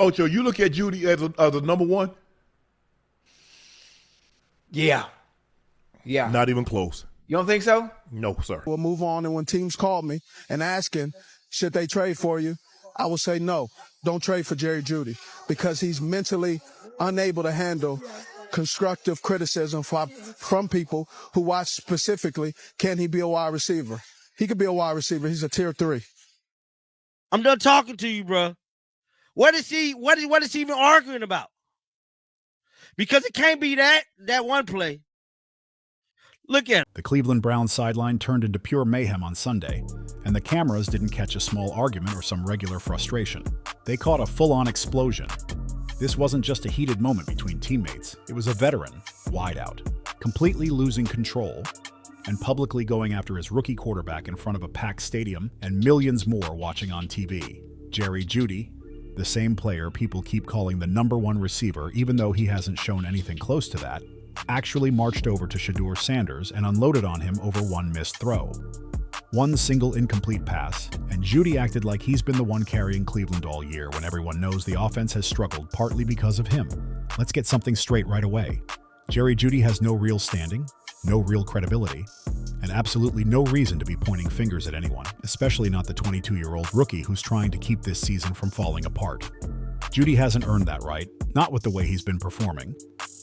Ocho, you look at Jeudy as a number one? Yeah. Yeah. Not even close. You don't think so? No, sir. We'll move on, and when teams call me and asking, should they trade for you, I will say no, don't trade for Jerry Jeudy because he's mentally unable to handle constructive criticism from people who watch specifically, can he be a wide receiver? He could be a wide receiver. He's a tier 3. I'm done talking to you, bro. What is he even arguing about? Because it can't be that one play. Look at it. The Cleveland Browns sideline turned into pure mayhem on Sunday, and the cameras didn't catch a small argument or some regular frustration. They caught a full-on explosion. This wasn't just a heated moment between teammates. It was a veteran, wide out, completely losing control, and publicly going after his rookie quarterback in front of a packed stadium and millions more watching on TV. Jerry Jeudy, the same player people keep calling the #1 receiver even though he hasn't shown anything close to that, actually marched over to Shedeur Sanders and unloaded on him over one missed throw. One single incomplete pass, and Jeudy acted like he's been the one carrying Cleveland all year when everyone knows the offense has struggled partly because of him. Let's get something straight right away. Jerry Jeudy has no real standing, no real credibility, and absolutely no reason to be pointing fingers at anyone, especially not the 22-year-old rookie who's trying to keep this season from falling apart. Jeudy hasn't earned that right, not with the way he's been performing.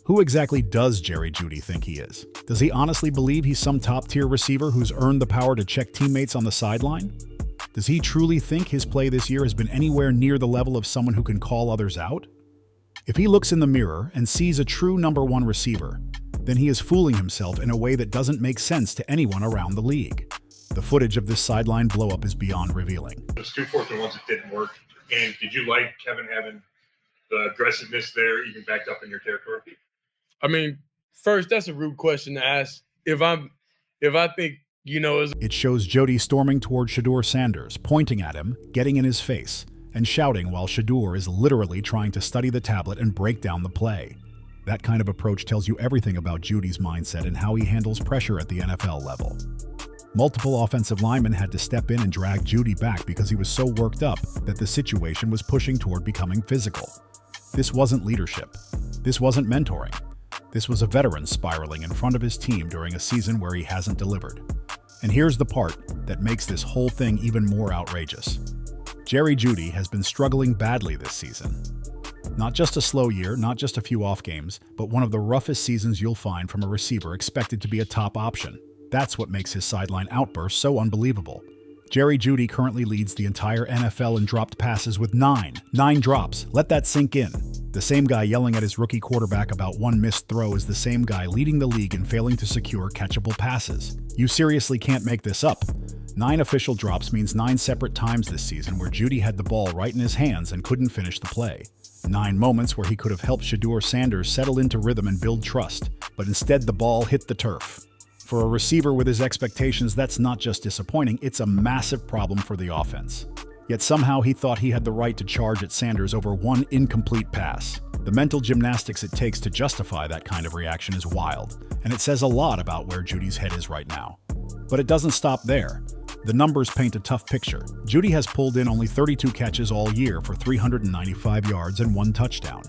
Who exactly does Jerry Jeudy think he is? Does he honestly believe he's some top-tier receiver who's earned the power to check teammates on the sideline? Does he truly think his play this year has been anywhere near the level of someone who can call others out? If he looks in the mirror and sees a true #1 receiver, then he is fooling himself in a way that doesn't make sense to anyone around the league. The footage of this sideline blow-up is beyond revealing. There's 2 4th and 1s that didn't work. And did you like Kevin having the aggressiveness there, even backed up in your territory? I mean, first, that's a rude question to ask. If I think, It shows Jeudy storming toward Shedeur Sanders, pointing at him, getting in his face, and shouting while Shedeur is literally trying to study the tablet and break down the play. That kind of approach tells you everything about Jeudy's mindset and how he handles pressure at the NFL level. Multiple offensive linemen had to step in and drag Jeudy back because he was so worked up that the situation was pushing toward becoming physical. This wasn't leadership. This wasn't mentoring. This was a veteran spiraling in front of his team during a season where he hasn't delivered. And here's the part that makes this whole thing even more outrageous. Jerry Jeudy has been struggling badly this season. Not just a slow year, not just a few off games, but one of the roughest seasons you'll find from a receiver expected to be a top option. That's what makes his sideline outburst so unbelievable. Jerry Jeudy currently leads the entire NFL in dropped passes with 9 drops. Let that sink in. The same guy yelling at his rookie quarterback about one missed throw is the same guy leading the league in failing to secure catchable passes. You seriously can't make this up. 9 official drops means 9 separate times this season where Jeudy had the ball right in his hands and couldn't finish the play. 9 moments where he could have helped Shedeur Sanders settle into rhythm and build trust, but instead the ball hit the turf. For a receiver with his expectations, that's not just disappointing, it's a massive problem for the offense. Yet somehow he thought he had the right to charge at Sanders over one incomplete pass. The mental gymnastics it takes to justify that kind of reaction is wild, and it says a lot about where Jeudy's head is right now. But it doesn't stop there. The numbers paint a tough picture. Jeudy has pulled in only 32 catches all year for 395 yards and 1 touchdown.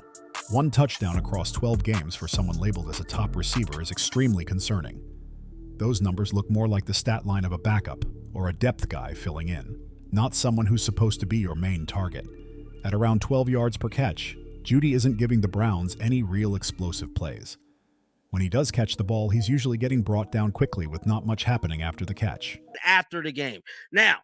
1 touchdown across 12 games for someone labeled as a top receiver is extremely concerning. Those numbers look more like the stat line of a backup or a depth guy filling in, not someone who's supposed to be your main target. At around 12 yards per catch, Jeudy isn't giving the Browns any real explosive plays. When he does catch the ball, he's usually getting brought down quickly with not much happening after the catch. After the game. Now,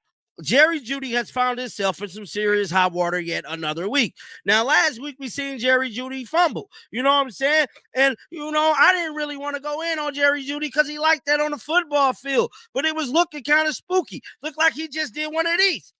Jerry Jeudy has found himself in some serious hot water yet another week. Now, last week we seen Jerry Jeudy fumble. You know what I'm saying? And, I didn't really want to go in on Jerry Jeudy because he liked that on the football field. But it was looking kind of spooky. Looked like he just did one of these.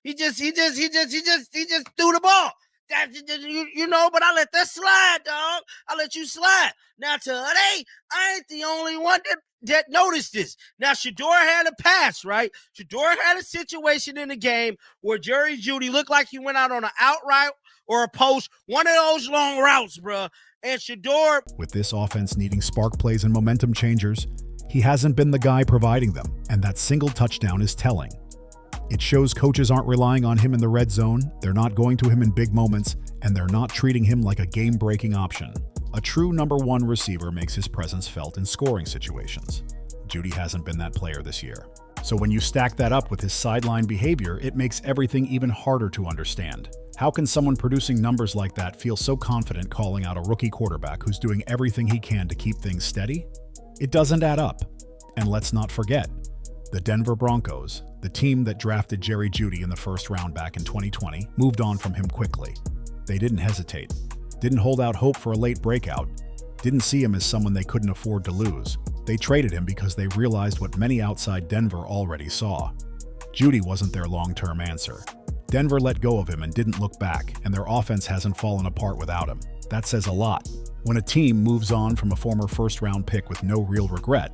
He just threw the ball. But I let that slide, dog. I let you slide. Now, today, I ain't the only one that noticed this. Now, Shedeur had a pass, right? Shedeur had a situation in the game where Jerry Jeudy looked like he went out on an out route or a post, one of those long routes, bro. And Shedeur... With this offense needing spark plays and momentum changers, he hasn't been the guy providing them, and that single touchdown is telling. It shows coaches aren't relying on him in the red zone, they're not going to him in big moments, and they're not treating him like a game-breaking option. A true number one receiver makes his presence felt in scoring situations. Jeudy hasn't been that player this year. So when you stack that up with his sideline behavior, it makes everything even harder to understand. How can someone producing numbers like that feel so confident calling out a rookie quarterback who's doing everything he can to keep things steady? It doesn't add up. And let's not forget, the Denver Broncos, the team that drafted Jerry Jeudy in the first round back in 2020, moved on from him quickly. They didn't hesitate, didn't hold out hope for a late breakout, didn't see him as someone they couldn't afford to lose. They traded him because they realized what many outside Denver already saw. Jeudy wasn't their long-term answer. Denver let go of him and didn't look back, and their offense hasn't fallen apart without him. That says a lot. When a team moves on from a former first-round pick with no real regret,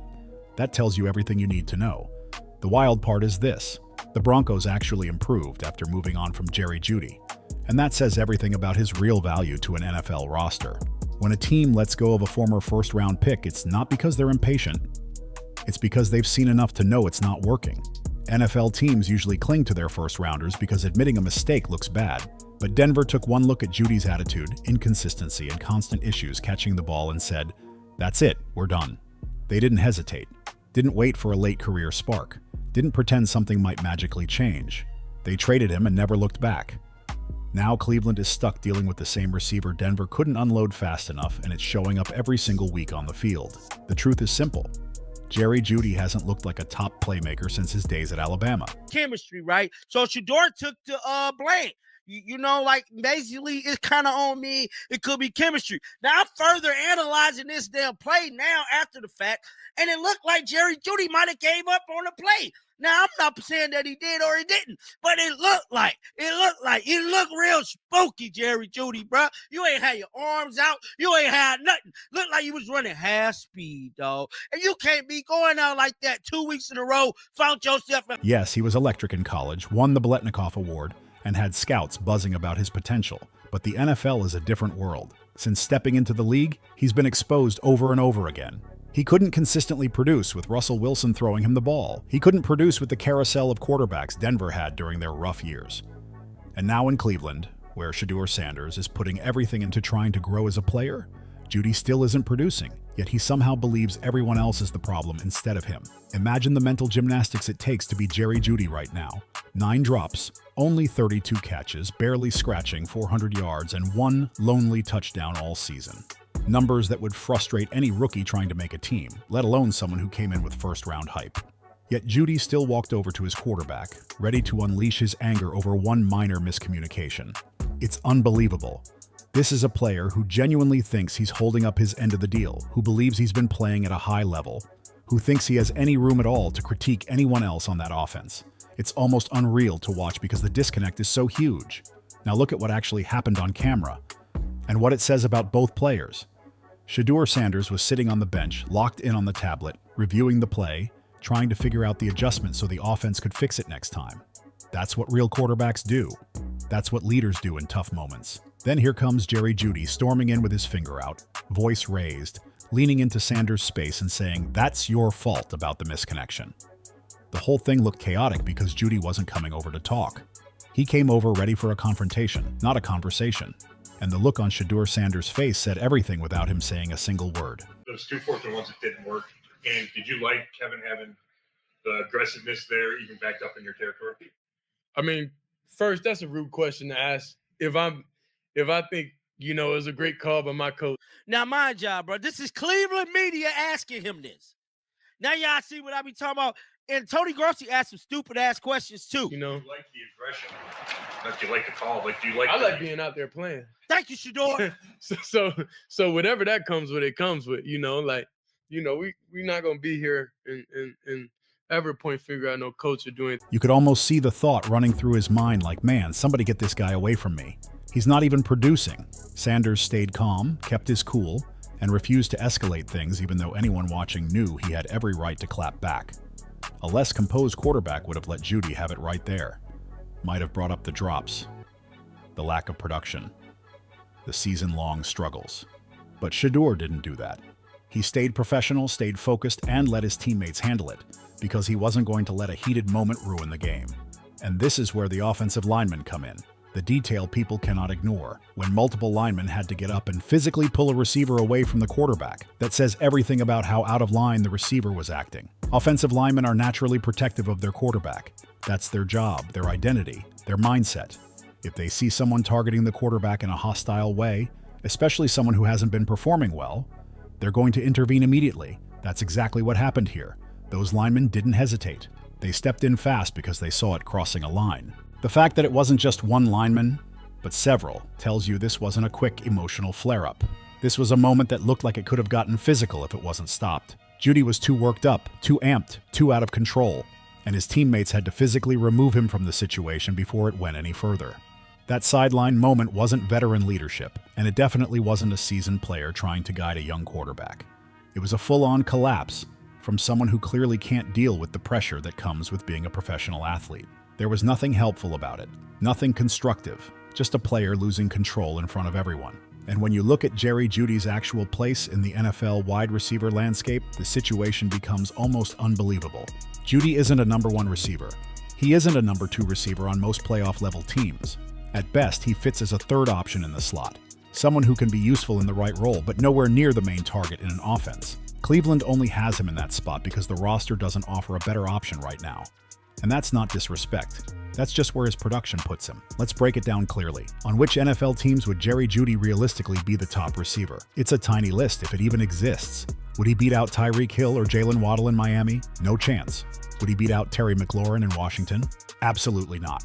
that tells you everything you need to know. The wild part is this: the Broncos actually improved after moving on from Jerry Jeudy, and that says everything about his real value to an NFL roster. When a team lets go of a former first-round pick, it's not because they're impatient. It's because they've seen enough to know it's not working. NFL teams usually cling to their first-rounders because admitting a mistake looks bad. But Denver took one look at Jeudy's attitude, inconsistency, and constant issues catching the ball and said, "That's it, we're done." They didn't hesitate, didn't wait for a late career spark, didn't pretend something might magically change. They traded him and never looked back. Now Cleveland is stuck dealing with the same receiver Denver couldn't unload fast enough, and it's showing up every single week on the field. The truth is simple: Jerry Jeudy hasn't looked like a top playmaker since his days at Alabama. Chemistry, right? So Shedeur took the blame. You know, like basically it's kind of on me. It could be chemistry. Now I'm further analyzing this damn play now after the fact, and it looked like Jerry Jeudy might have gave up on the play. Now I'm not saying that he did or he didn't, but it looked real spooky, Jerry Jeudy, bro. You ain't had your arms out. You ain't had nothing. Looked like you was running half speed, dog. And you can't be going out like that 2 weeks in a row. Found yourself. Yes, he was electric in college, won the Biletnikoff Award, and had scouts buzzing about his potential. But the NFL is a different world. Since stepping into the league, he's been exposed over and over again. He couldn't consistently produce with Russell Wilson throwing him the ball. He couldn't produce with the carousel of quarterbacks Denver had during their rough years. And now in Cleveland, where Shedeur Sanders is putting everything into trying to grow as a player, Jeudy still isn't producing, yet he somehow believes everyone else is the problem instead of him. Imagine the mental gymnastics it takes to be Jerry Jeudy right now. 9 drops, only 32 catches, barely scratching 400 yards, and 1 lonely touchdown all season. Numbers that would frustrate any rookie trying to make a team, let alone someone who came in with first-round hype. Yet Jeudy still walked over to his quarterback, ready to unleash his anger over one minor miscommunication. It's unbelievable. This is a player who genuinely thinks he's holding up his end of the deal, who believes he's been playing at a high level, who thinks he has any room at all to critique anyone else on that offense. It's almost unreal to watch because the disconnect is so huge. Now look at what actually happened on camera, and what it says about both players. Shedeur Sanders was sitting on the bench, locked in on the tablet, reviewing the play, trying to figure out the adjustment so the offense could fix it next time. That's what real quarterbacks do. That's what leaders do in tough moments. Then here comes Jerry Jeudy storming in with his finger out, voice raised, leaning into Sanders' space and saying, "That's your fault about the misconnection." The whole thing looked chaotic because Jeudy wasn't coming over to talk. He came over ready for a confrontation, not a conversation. And the look on Shedeur Sanders' face said everything without him saying a single word. Those 2 4th and 1s that didn't work. And did you like Kevin having the aggressiveness there, even backed up in your territory? I mean, first, that's a rude question to ask. If I think, it was a great call by my coach. Now, my job, bro. This is Cleveland media asking him this. Now, y'all see what I be talking about. And Tony Grossi asked some stupid-ass questions, too. You like the aggression. Not do you like the call, but do you like I like being out there playing. Thank you, Shedeur. so whatever that comes with, it comes with, we're not going to be here and ever point finger at no coach or doing. You could almost see the thought running through his mind like, man, somebody get this guy away from me. He's not even producing. Sanders stayed calm, kept his cool, and refused to escalate things even though anyone watching knew he had every right to clap back. A less composed quarterback would have let Jeudy have it right there. Might have brought up the drops, the lack of production, the season-long struggles. But Shedeur didn't do that. He stayed professional, stayed focused, and let his teammates handle it, because he wasn't going to let a heated moment ruin the game. And this is where the offensive linemen come in. The detail people cannot ignore. When multiple linemen had to get up and physically pull a receiver away from the quarterback, that says everything about how out of line the receiver was acting. Offensive linemen are naturally protective of their quarterback. That's their job, their identity, their mindset. If they see someone targeting the quarterback in a hostile way, especially someone who hasn't been performing well, they're going to intervene immediately. That's exactly what happened here. Those linemen didn't hesitate. They stepped in fast because they saw it crossing a line. The fact that it wasn't just one lineman, but several, tells you this wasn't a quick emotional flare-up. This was a moment that looked like it could have gotten physical if it wasn't stopped. Jeudy was too worked up, too amped, too out of control, and his teammates had to physically remove him from the situation before it went any further. That sideline moment wasn't veteran leadership, and it definitely wasn't a seasoned player trying to guide a young quarterback. It was a full-on collapse from someone who clearly can't deal with the pressure that comes with being a professional athlete. There was nothing helpful about it, nothing constructive, just a player losing control in front of everyone. And when you look at Jerry Jeudy's actual place in the NFL wide receiver landscape, the situation becomes almost unbelievable. Jeudy isn't a number one receiver. He isn't a number two receiver on most playoff-level teams. At best, he fits as a third option in the slot, someone who can be useful in the right role, but nowhere near the main target in an offense. Cleveland only has him in that spot because the roster doesn't offer a better option right now. And that's not disrespect. That's just where his production puts him. Let's break it down clearly. On which NFL teams would Jerry Jeudy realistically be the top receiver? It's a tiny list if it even exists. Would he beat out Tyreek Hill or Jalen Waddle in Miami? No chance. Would he beat out Terry McLaurin in Washington? Absolutely not.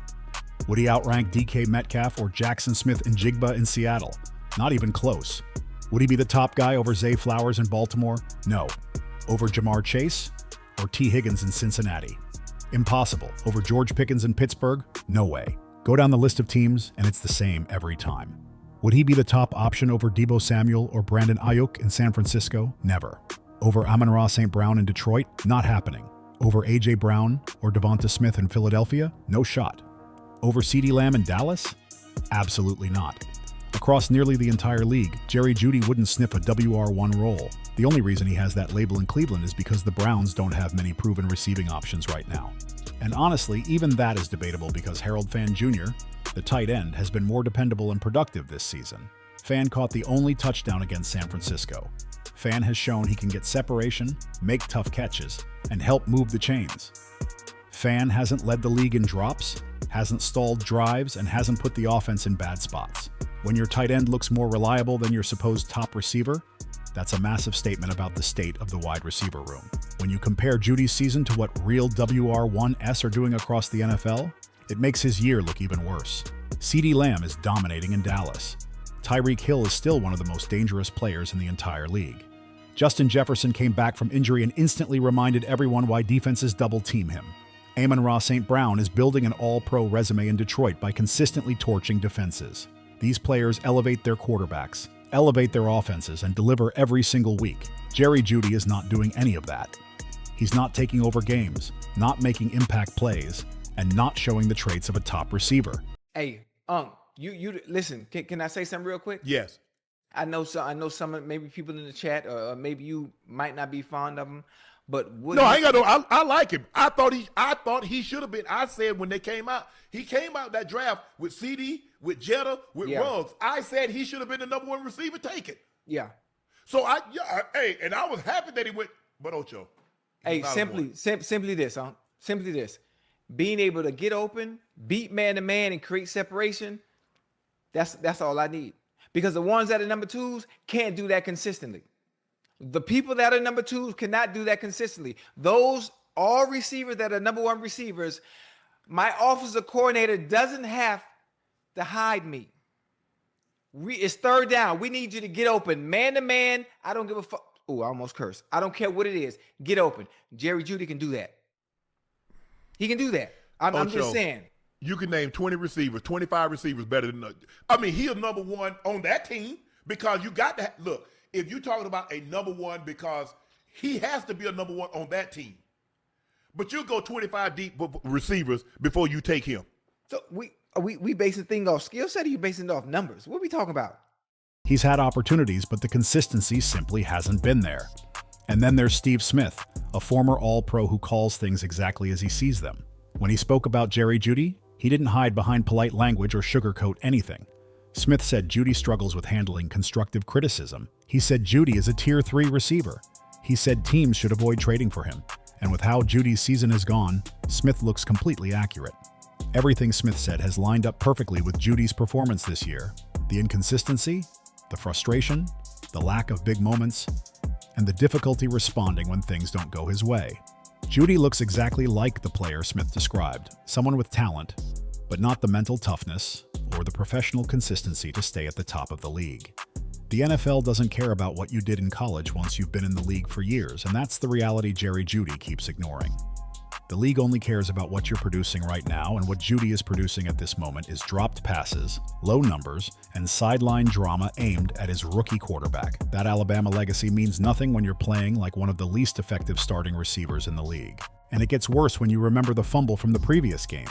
Would he outrank DK Metcalf or Jackson Smith-Njigba in Seattle? Not even close. Would he be the top guy over Zay Flowers in Baltimore? No. Over Jamar Chase or T. Higgins in Cincinnati? Impossible. Over George Pickens in Pittsburgh? No way. Go down the list of teams, and it's the same every time. Would he be the top option over Deebo Samuel or Brandon Ayuk in San Francisco? Never. Over Amon-Ra St. Brown in Detroit? Not happening. Over A.J. Brown or Devonta Smith in Philadelphia? No shot. Over CeeDee Lamb in Dallas? Absolutely not. Across nearly the entire league, Jerry Jeudy wouldn't sniff a WR1 role. The only reason he has that label in Cleveland is because the Browns don't have many proven receiving options right now. And honestly, even that is debatable because Harold Fan Jr., the tight end, has been more dependable and productive this season. Fan caught the only touchdown against San Francisco. Fan has shown he can get separation, make tough catches, and help move the chains. Fan hasn't led the league in drops, hasn't stalled drives, and hasn't put the offense in bad spots. When your tight end looks more reliable than your supposed top receiver, that's a massive statement about the state of the wide receiver room. When you compare Jeudy's season to what real WR1s are doing across the NFL, it makes his year look even worse. CeeDee Lamb is dominating in Dallas. Tyreek Hill is still one of the most dangerous players in the entire league. Justin Jefferson came back from injury and instantly reminded everyone why defenses double-team him. Amon-Ra St. Brown is building an all-pro resume in Detroit by consistently torching defenses. These players elevate their quarterbacks, elevate their offenses, and deliver every single week. Jerry Jeudy is not doing any of that. He's not taking over games, not making impact plays, and not showing the traits of a top receiver. Hey, you listen. Can I say something real quick? Yes. I know some of maybe people in the chat, or maybe you might not be fond of him, but I ain't got no. I like him. I thought he should have been. I said when they came out, he came out that draft with CD, with Jetta, with Ruggs. I said he should have been the number one receiver taken. Yeah. So and I was happy that he went. But Ocho. Hey, simply this, simply this: being able to get open, beat man to man, and create separation. That's all I need. Because the ones that are number twos can't do that consistently. The people that are number twos cannot do that consistently. Those all receivers that are number one receivers, my offensive coordinator doesn't have to hide me. It's third down. We need you to get open. Man to man, I don't give a fuck. Oh, I almost cursed. I don't care what it is. Get open. Jerry Jeudy can do that. He can do that. I'm just saying. You can name 20 receivers, 25 receivers better than he's number one on that team because you got to look. If you're talking about a number one, because he has to be a number one on that team. But you go 25 deep receivers before you take him. So we basing things off skill set, or you basing it off numbers? What are we talking about? He's had opportunities, but the consistency simply hasn't been there. And then there's Steve Smith, a former All-Pro who calls things exactly as he sees them. When he spoke about Jerry Jeudy, he didn't hide behind polite language or sugarcoat anything. Smith said Jeudy struggles with handling constructive criticism. He said Jeudy is a Tier 3 receiver. He said teams should avoid trading for him. And with how Jeudy's season has gone, Smith looks completely accurate. Everything Smith said has lined up perfectly with Jeudy's performance this year. The inconsistency, the frustration, the lack of big moments, and the difficulty responding when things don't go his way. Jeudy looks exactly like the player Smith described, someone with talent, but not the mental toughness or the professional consistency to stay at the top of the league. The NFL doesn't care about what you did in college once you've been in the league for years, and that's the reality Jerry Jeudy keeps ignoring. The league only cares about what you're producing right now, and what Jeudy is producing at this moment is dropped passes, low numbers, and sideline drama aimed at his rookie quarterback. That Alabama legacy means nothing when you're playing like one of the least effective starting receivers in the league. And it gets worse when you remember the fumble from the previous game.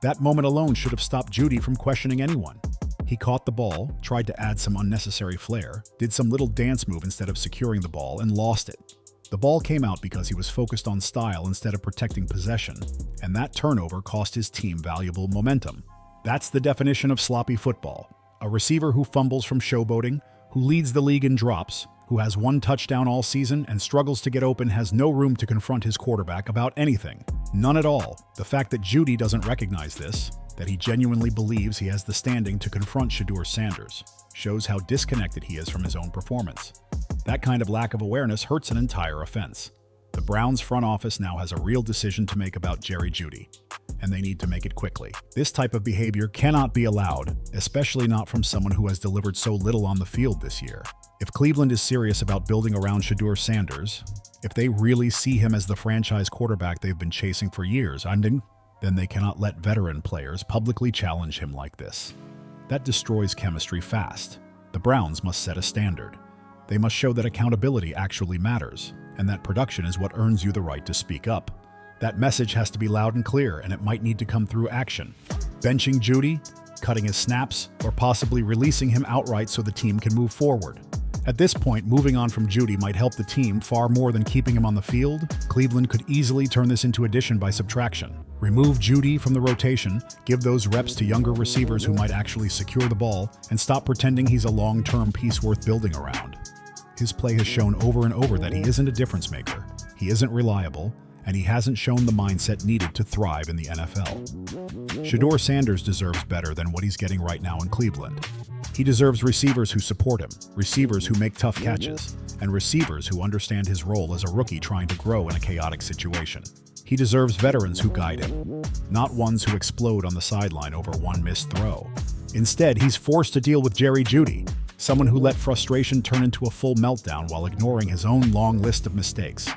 That moment alone should have stopped Jeudy from questioning anyone. He caught the ball, tried to add some unnecessary flair, did some little dance move instead of securing the ball, and lost it. The ball came out because he was focused on style instead of protecting possession, and that turnover cost his team valuable momentum. That's the definition of sloppy football. A receiver who fumbles from showboating, who leads the league in drops, who has one touchdown all season and struggles to get open has no room to confront his quarterback about anything. None at all. The fact that Jeudy doesn't recognize this, that he genuinely believes he has the standing to confront Shedeur Sanders, shows how disconnected he is from his own performance. That kind of lack of awareness hurts an entire offense. The Browns front office now has a real decision to make about Jerry Jeudy, and they need to make it quickly. This type of behavior cannot be allowed, especially not from someone who has delivered so little on the field this year. If Cleveland is serious about building around Shedeur Sanders, if they really see him as the franchise quarterback they've been chasing for years, then they cannot let veteran players publicly challenge him like this. That destroys chemistry fast. The Browns must set a standard. They must show that accountability actually matters, and that production is what earns you the right to speak up. That message has to be loud and clear, and it might need to come through action. Benching Jeudy, cutting his snaps, or possibly releasing him outright so the team can move forward. At this point, moving on from Jeudy might help the team far more than keeping him on the field. Cleveland could easily turn this into addition by subtraction. Remove Jeudy from the rotation, give those reps to younger receivers who might actually secure the ball, and stop pretending he's a long-term piece worth building around. His play has shown over and over that he isn't a difference maker, he isn't reliable, and he hasn't shown the mindset needed to thrive in the NFL. Shedeur Sanders deserves better than what he's getting right now in Cleveland. He deserves receivers who support him, receivers who make tough catches, and receivers who understand his role as a rookie trying to grow in a chaotic situation. He deserves veterans who guide him, not ones who explode on the sideline over one missed throw. Instead, he's forced to deal with Jerry Jeudy, someone who let frustration turn into a full meltdown while ignoring his own long list of mistakes.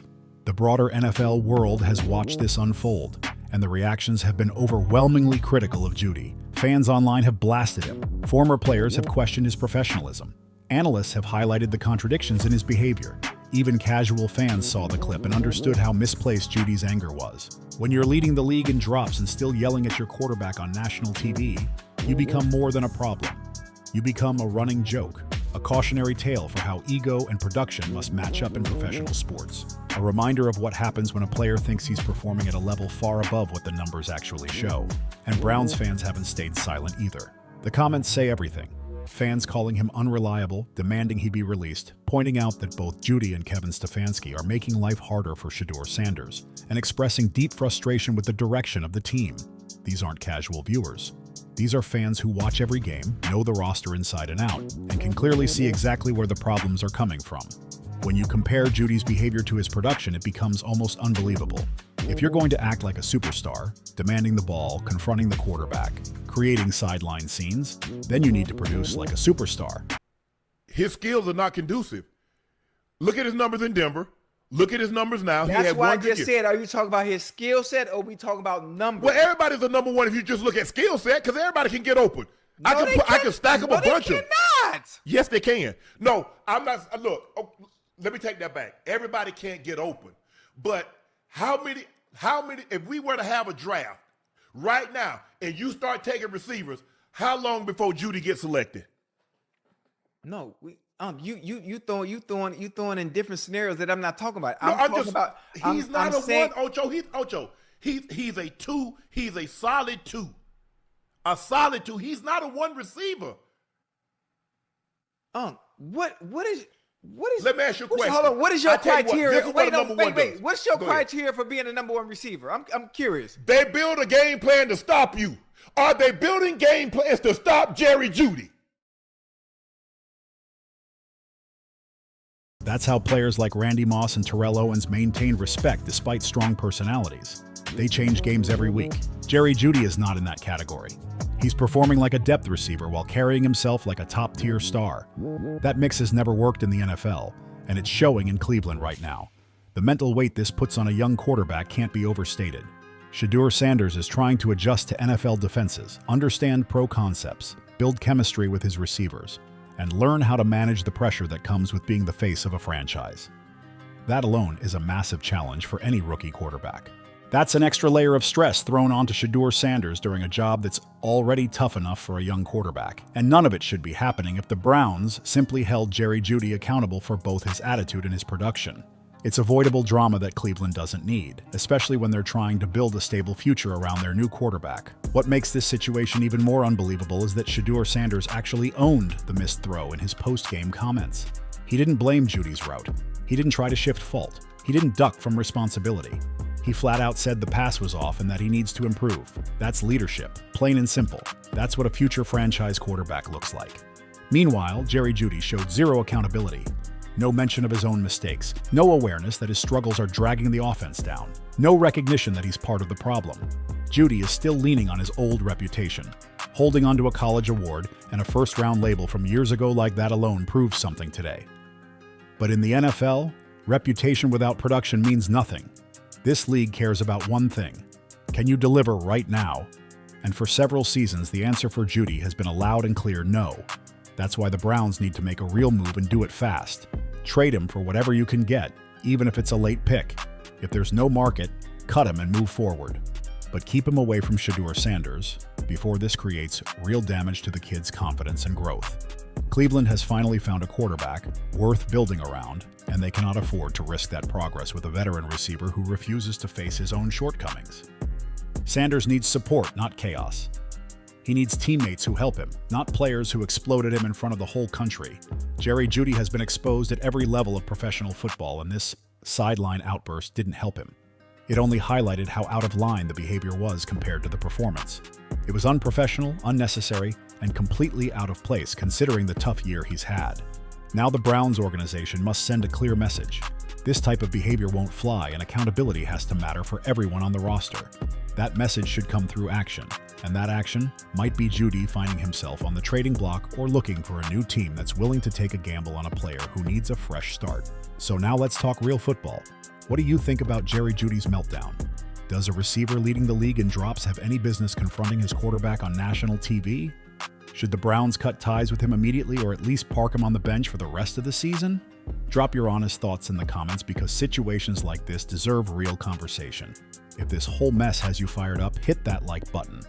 The broader NFL world has watched this unfold, and the reactions have been overwhelmingly critical of Jeudy. Fans online have blasted him. Former players have questioned his professionalism. Analysts have highlighted the contradictions in his behavior. Even casual fans saw the clip and understood how misplaced Jeudy's anger was. When you're leading the league in drops and still yelling at your quarterback on national TV, you become more than a problem. You become a running joke, a cautionary tale for how ego and production must match up in professional sports. A reminder of what happens when a player thinks he's performing at a level far above what the numbers actually show. And Browns fans haven't stayed silent either. The comments say everything. Fans calling him unreliable, demanding he be released, pointing out that both Jeudy and Kevin Stefanski are making life harder for Shedeur Sanders, and expressing deep frustration with the direction of the team. These aren't casual viewers. These are fans who watch every game, know the roster inside and out, and can clearly see exactly where the problems are coming from. When you compare Jeudy's behavior to his production, it becomes almost unbelievable. If you're going to act like a superstar, demanding the ball, confronting the quarterback, creating sideline scenes, then you need to produce like a superstar. His skills are not conducive. Look at his numbers in Denver. Look at his numbers now. That's why I just said, are you talking about his skill set or are we talking about numbers? Well, everybody's a number one if you just look at skill set, because everybody can get open. No, I can stack up a bunch of them. Cannot. Yes, they can. No, I'm not. Look, let me take that back. Everybody can't get open. But how many, if we were to have a draft right now and you start taking receivers, how long before Jeudy gets selected? No, you throwing in different scenarios that I'm not talking about. No, I'm talking about. He's not a one, Ocho. He's a 2. He's a solid 2. A solid 2. He's not a 1 receiver. What is? Let me ask you a question. Hold on. What is your criteria? Wait. Wait. What's your criteria for being a number 1 receiver? I'm curious. They build a game plan to stop you. Are they building game plans to stop Jerry Jeudy? That's how players like Randy Moss and Terrell Owens maintained respect despite strong personalities. They change games every week. Jerry Jeudy is not in that category. He's performing like a depth receiver while carrying himself like a top-tier star. That mix has never worked in the NFL, and it's showing in Cleveland right now. The mental weight this puts on a young quarterback can't be overstated. Shedeur Sanders is trying to adjust to NFL defenses, understand pro concepts, build chemistry with his receivers, and learn how to manage the pressure that comes with being the face of a franchise. That alone is a massive challenge for any rookie quarterback. That's an extra layer of stress thrown onto Shedeur Sanders during a job that's already tough enough for a young quarterback. And none of it should be happening if the Browns simply held Jerry Jeudy accountable for both his attitude and his production. It's avoidable drama that Cleveland doesn't need, especially when they're trying to build a stable future around their new quarterback. What makes this situation even more unbelievable is that Shedeur Sanders actually owned the missed throw in his post-game comments. He didn't blame Jeudy's route. He didn't try to shift fault. He didn't duck from responsibility. He flat out said the pass was off and that he needs to improve. That's leadership, plain and simple. That's what a future franchise quarterback looks like. Meanwhile, Jerry Jeudy showed zero accountability. No mention of his own mistakes. No awareness that his struggles are dragging the offense down. No recognition that he's part of the problem. Jeudy is still leaning on his old reputation. Holding onto a college award and a first-round label from years ago like that alone proves something today. But in the NFL, reputation without production means nothing. This league cares about one thing. Can you deliver right now? And for several seasons, the answer for Jeudy has been a loud and clear no. That's why the Browns need to make a real move and do it fast. Trade him for whatever you can get, even if it's a late pick. If there's no market, cut him and move forward. But keep him away from Shedeur Sanders before this creates real damage to the kid's confidence and growth. Cleveland has finally found a quarterback worth building around, and they cannot afford to risk that progress with a veteran receiver who refuses to face his own shortcomings. Sanders needs support, not chaos. He needs teammates who help him, not players who exploded him in front of the whole country. Jerry Jeudy has been exposed at every level of professional football, and this sideline outburst didn't help him. It only highlighted how out of line the behavior was compared to the performance. It was unprofessional, unnecessary, and completely out of place considering the tough year he's had. Now the Browns organization must send a clear message. This type of behavior won't fly, and accountability has to matter for everyone on the roster. That message should come through action, and that action might be Jeudy finding himself on the trading block or looking for a new team that's willing to take a gamble on a player who needs a fresh start. So now let's talk real football. What do you think about Jerry Jeudy's meltdown? Does a receiver leading the league in drops have any business confronting his quarterback on national TV? Should the Browns cut ties with him immediately or at least park him on the bench for the rest of the season? Drop your honest thoughts in the comments because situations like this deserve real conversation. If this whole mess has you fired up, hit that like button.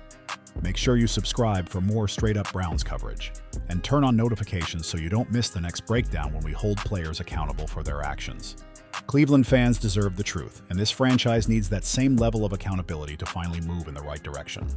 Make sure you subscribe for more straight-up Browns coverage. And turn on notifications so you don't miss the next breakdown when we hold players accountable for their actions. Cleveland fans deserve the truth, and this franchise needs that same level of accountability to finally move in the right direction.